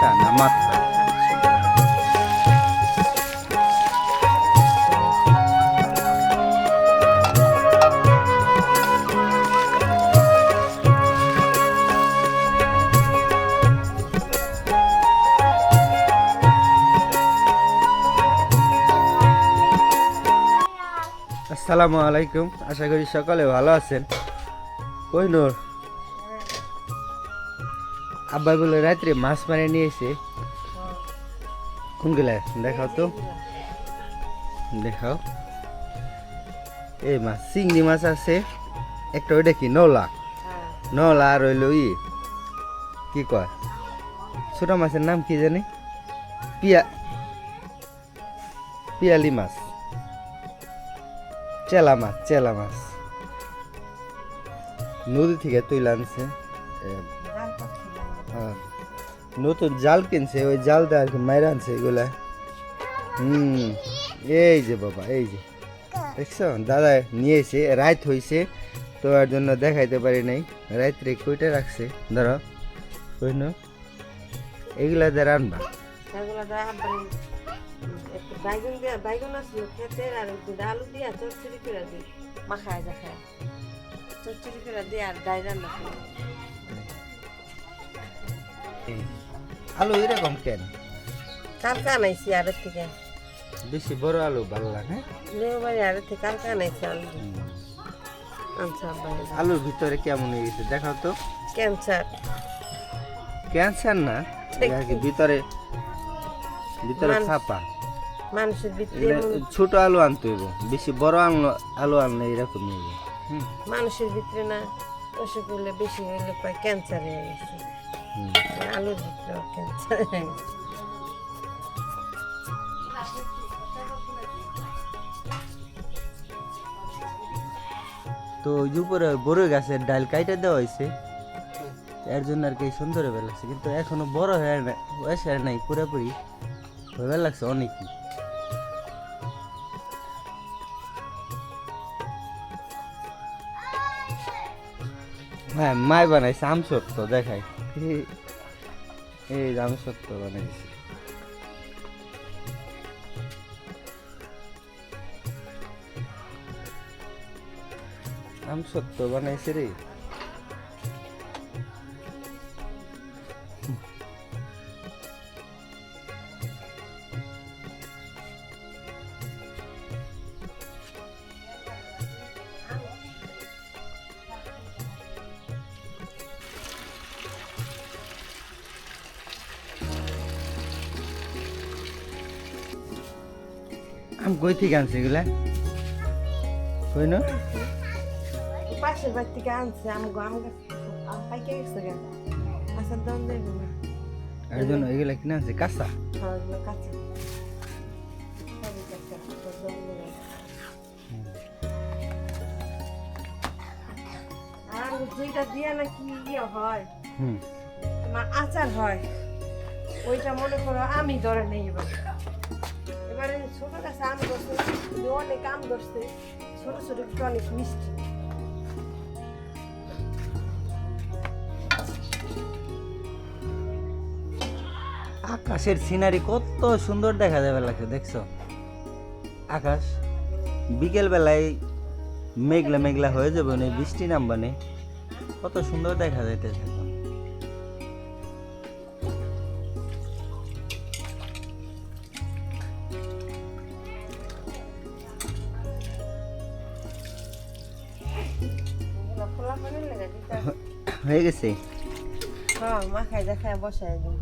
বাটা না মাথা? আসসালামু আলাইকুম, আশা করি সকালে ভালো আছেন। কই নূর, আব্বাই বলে রাত্রে মাছ মারে নিয়েছে। কোন গেলে দেখাও তো, দেখাও। এই মাছ চিংড়ি মাছ আছে একটা, ওইটা কি নলা? নলা আর হইল কি কয় ছোট মাছের নাম কি জানি? পিয়ালি মাছ, চেলা মাছ, চেলা মাছ নদী থেকে তুলে আনছে। নতুন জাল কিনছে, ওই জাল দিয়ে আর কি মাইরা আনছে এগুলা। এই যে বাবা, এই যে দেখছো দাদা নিয়েছে, রাত হয়েছে তো এর জন্য দেখাইতে পারি নাই। রাত্রে কইটা রাখছে, ধরো কইন এগুলা দিয়ে রান্না। বাইগুন আসলো খেতে, আর আলু দিয়া চচ্চড়ি করে দিই, মাখায় দেখায় চচ্চড়ি করে দিই আর ডাই রান্না করি। আলু এরকম কেন? কালকা আনাইছি আরের থেকে, বেশি বড় আলু ভালো লাগে। বাড়ি আরের থেকে কালকা আনাইছি আলু। আচ্ছা, আলুর ভিতরে কেমন হয়ে গেছে দেখাও তো। ক্যান্সার, ক্যান্সার না আর কি, ভিতরে ভিতরে ছাপা। মানুষের ভিতরে ছোট আলু আনতে হইব, বেশি বড় আলু আনলে এরকম হইব। মানুষের ভিতরে না অসুখ হলে বেশি হইলে প্রায় ক্যান্সার হয়ে গেছে। আলুর ভিতরে ক্যান্সার হয়ে গেছে। তো ওই যে উপরে বড় গাছের ডাল কাইটা দেওয়া হয়েছে, এর জন্য আর কি সুন্দর হয়ে লাগছে, কিন্তু এখনো বড় হয়ে বয়সে নাই, পুরোপুরি হয়ে লাগছে অনেকই। হ্যাঁ, মাই বানাইছে আমসত্ব, দেখাই এই আমসত্ব বানাইছে। আমসত্ব বানাইছে রে। আম কই থেকে আনছে এগুলা? কই না পাশের বাড়ি থেকে আনছে আম পাইকে গেছে গা, আসার দাম দেবে না, এর জন্য এগুলা কিনে আনছে কাঁচা। কাঁচা আর যেটা দিয়ে নাকি ইয়ে হয়, তোমার আচার হয়, ওইটা মনে করো আমি ধরে নেই। এবারে ছোট গাছে আম ধরছে, অনেক আম ধরছে, ছোট ছোট একটু অনেক মিষ্টি। আকাশের সিনারি কত সুন্দর দেখা যাবে লাগছে, দেখছো? আকাশ বিকেল বেলায় মেঘলা মেঘলা হয়ে যাবে, না বৃষ্টি নামবানে, কত সুন্দর দেখা যাইতেছে। হয়ে গেছে, হ্যাঁ, মাখাই দেখায় বসাই দিন।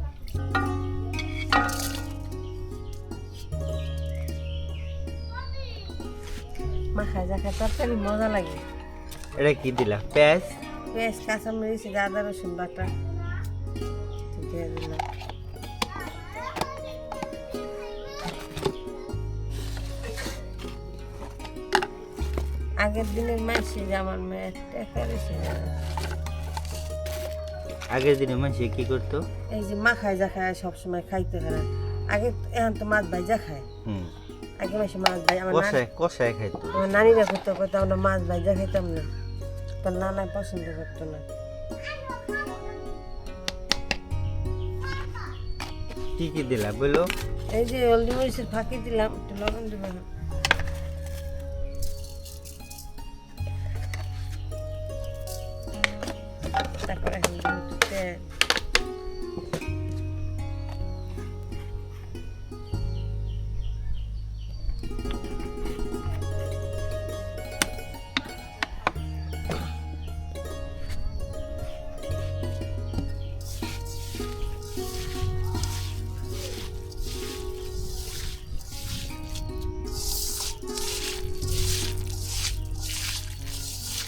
মাখাই দেখায় তরকারি মজা লাগে। এটা কি দিলা? পেঁয়াজ, পেঁয়াজ, কাঁচামরিচ, আদা রসুন বাটা দিয়ে দিলাম। আগের দিনের মাসে আমার মেয়ে আগের দিনে মানুষ কি করতো? এই যে মাখাই যা খায় সবসময় খাইতে পারে। আগে এখন তো মাছ ভাজা খায়, আগে মাসে মাছ ভাই আমার কষায় খাইতো। আমার নানিরা করতে করতো, আমরা মাছ ভাজা খাইতাম না, তোর নানাই পছন্দ করতো না। কি কি দিলা বলো? এই যে হলদি মরিচের ফাঁকি দিলাম, একটু লবণ দেবেন। তারপরে এখন দিব একটু তেল।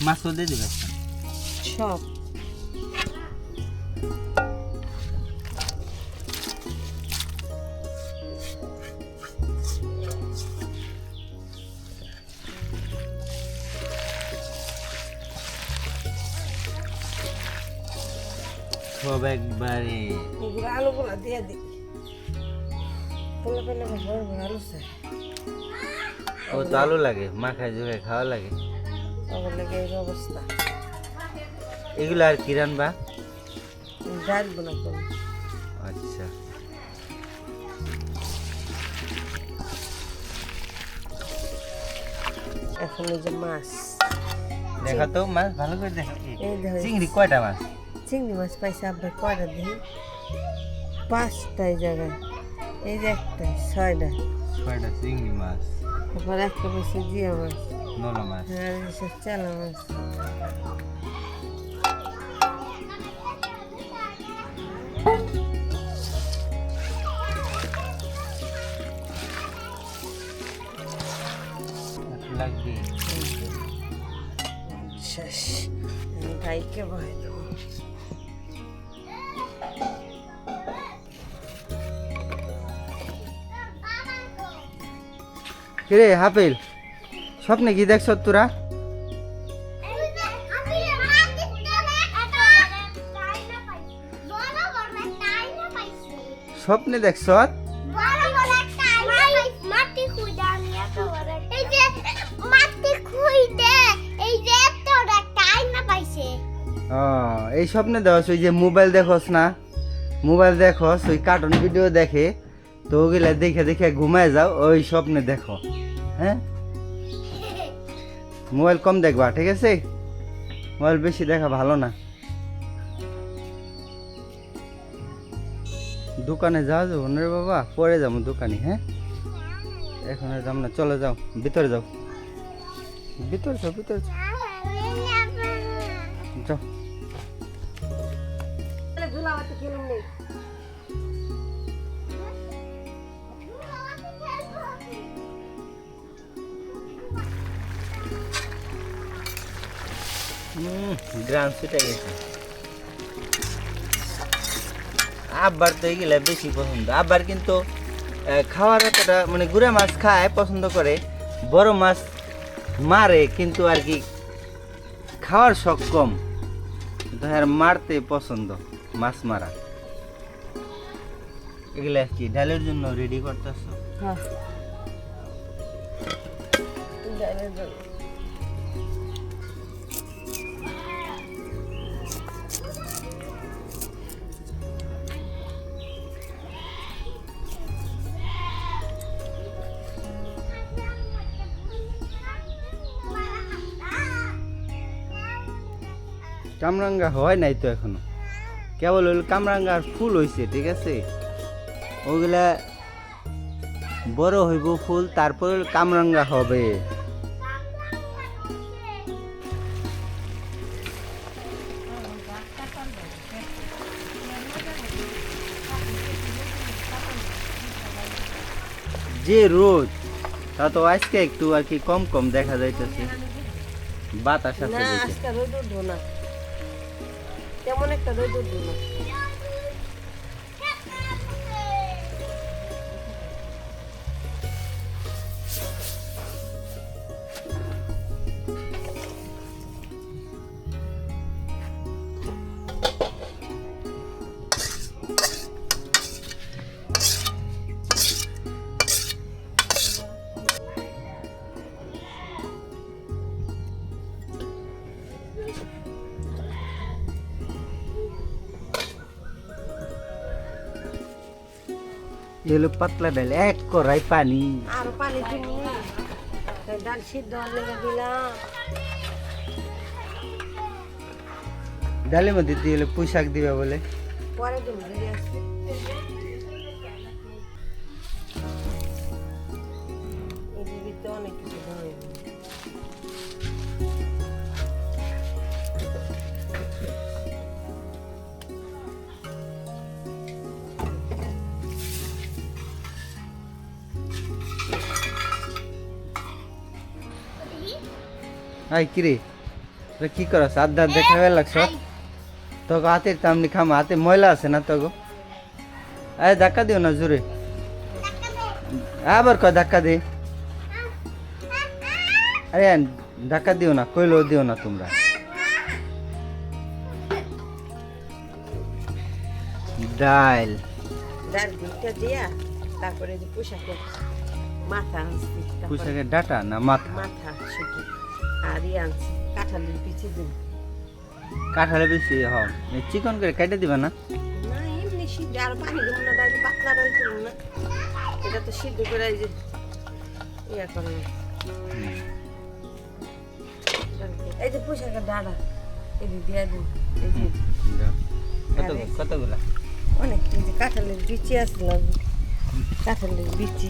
মাছও দিয়ে দিবে সব সব একবারে। এগুলো আলুগুলো দিয়ে দিই। পেলে পেলে ভর ভর আলু চাই। ও তো আলু লাগে, মাখায় জোগায় খাওয়া লাগে। আবার লেগে এই অবস্থা। এগুলো আর কি রানবা? ডাল বোনা করবো। আচ্ছা, এখন এই যে মাছ, দেখা তো মাছ ভালো করে দেখা। এই দেখো চিংড়ি কয়টা মাছ? চিংড়ি মাছ পাইছে আপনার কয়টা দিই? 5টা এই জায়গায়। এই যে একটা 6টা। ছয়টা চিংড়ি মাছ, তারপর একটা পাইছে জিয়া মাছ, নোনা মাছ। আর এই সব চালা মাছ। লাগবে। শেষ। আমি গাইকে ভয় দেবো। কিরে হাফিল, স্বপ্নে কি দেখছ তোরা? স্বপ্নে দেখছ? এই স্বপ্নে দেওয়া ওই যে মোবাইল দেখোস না, মোবাইল দেখোস ওই কার্টুন ভিডিও দেখে, তো ওগুলা দেখে দেখে ঘুমায় যাও, ওই স্বপ্নে দেখো। হ্যাঁ, মোবাইল কম দেখবা, ঠিক আছে? মোবাইল বেশি দেখা ভালো না। দোকানে যাওয়া যাবো না রে বাবা, পরে যাবো দোকানে। হ্যাঁ, এখন আর যাম না, চলে যাও, ভিতরে যাও, ভিতরে যাও, ভিতরে যাও, যাও। গ্রাম ছুটে গেছে। আব্বার তো এগুলা বেশি পছন্দ। আব্বার কিন্তু খাওয়ার এতটা মানে গুড়া মাছ খায়, পছন্দ করে, বড় মাছ মারে, কিন্তু আর কি খাওয়ার শখ কম, কিন্তু আর মারতে পছন্দ, মাছ মারা। এগুলা কি ডালের জন্য রেডি করতেছ? হ্যাঁ, ডালের জন্য। কামরাঙ্গা হয় নাই তো এখনো, কেবল ওই কামরাঙ্গার ফুল হয়েছে, ঠিক আছে? ওগুলা বড় হইব ফুল, তারপর কামরাঙ্গা হবে। যে রোদ, তা তো আজকে একটু আর কি কম কম দেখা যাইতেছে, বাতাস আছে না, দেখে। আজকে রোদ উঠবো না, তেমন একটা রোদ উঠবো না। এলো পাতলা ডাল, এক কড়াই পানি। আরো পানি দিবি, ডাল সিদ্ধ লেগে দিলাম। ডালের মধ্যে দিয়ে পুঁই শাক দিবা বলে। পরে তুমি দিয়ে আসবে। এই দিবিতে অনেক কিছু ধরে। আই কিরে, কি করস? আড্ডা দেখাবে লাগছ তোকে হাতের তামনি খাম, হাতে ময়লা আছে না তোকে? আরে ধাক্কা দিও না জোরে, আবার কয় ধাক্কা দে। আরে ধাক্কা দিও না, কইলো দিও না তোমরা। ডাল ডাল দুইটা দিয়া তারপরে যে পোশাকের মাথা আনছি, পুঁইশাকের ডাটা না মাথা? মাথা শুধু আর আনছি কাঁঠালের পিছি দিন। কাঁঠালে বেশি চিকন করে কেটে দিবা না? না এমনি সিদ্ধ, আর পানি দেবো না, ডাল পাতলা ডাল করবো না, এটা তো সিদ্ধ করে এই যে ইয়া করো। এই যে পোশাকের ডাড়া এদিক দিয়ে দিন। এই যে কতগুলা? অনেক, এই যে কাঁঠালের বিচি আসলাম, কাঁঠালের বিচি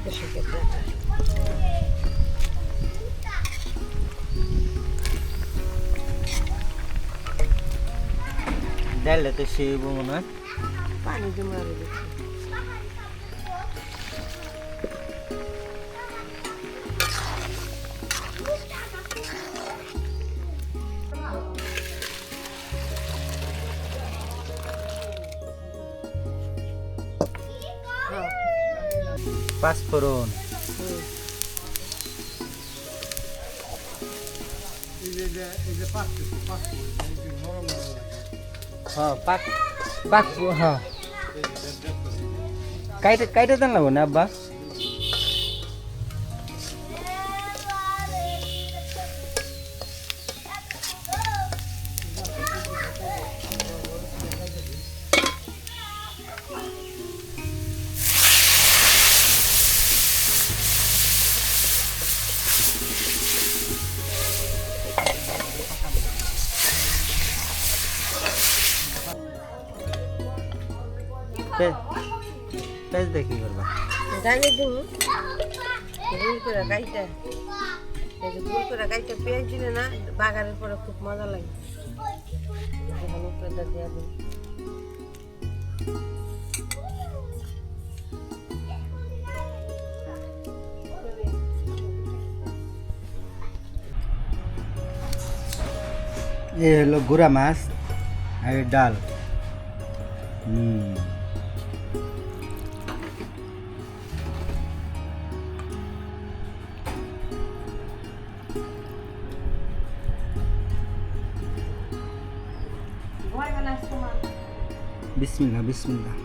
পোশাকের ডাড়া। ডালটা তো সেই মনে হয়। পানি দেবো আরো বেশি। পাঁচফোড়ন, হ্যাঁ পাক পাক, হ্যাঁ কাইটে কাইটে দেন লাগবো না আব্বা? পেঁয়াজ দিয়ে কি করবা? ডাইলে দিব গুল করে গাইটা, এই যে গুল করে গাইটা পেঁয়াজ দিলে না বাগারের পরে খুব মজা লাগে। এখন উপরে দিয়ে দিন। এ হলো গুড়া মাছ আর ডাল। বিসমিল্লাহ বিসমিল্লাহ।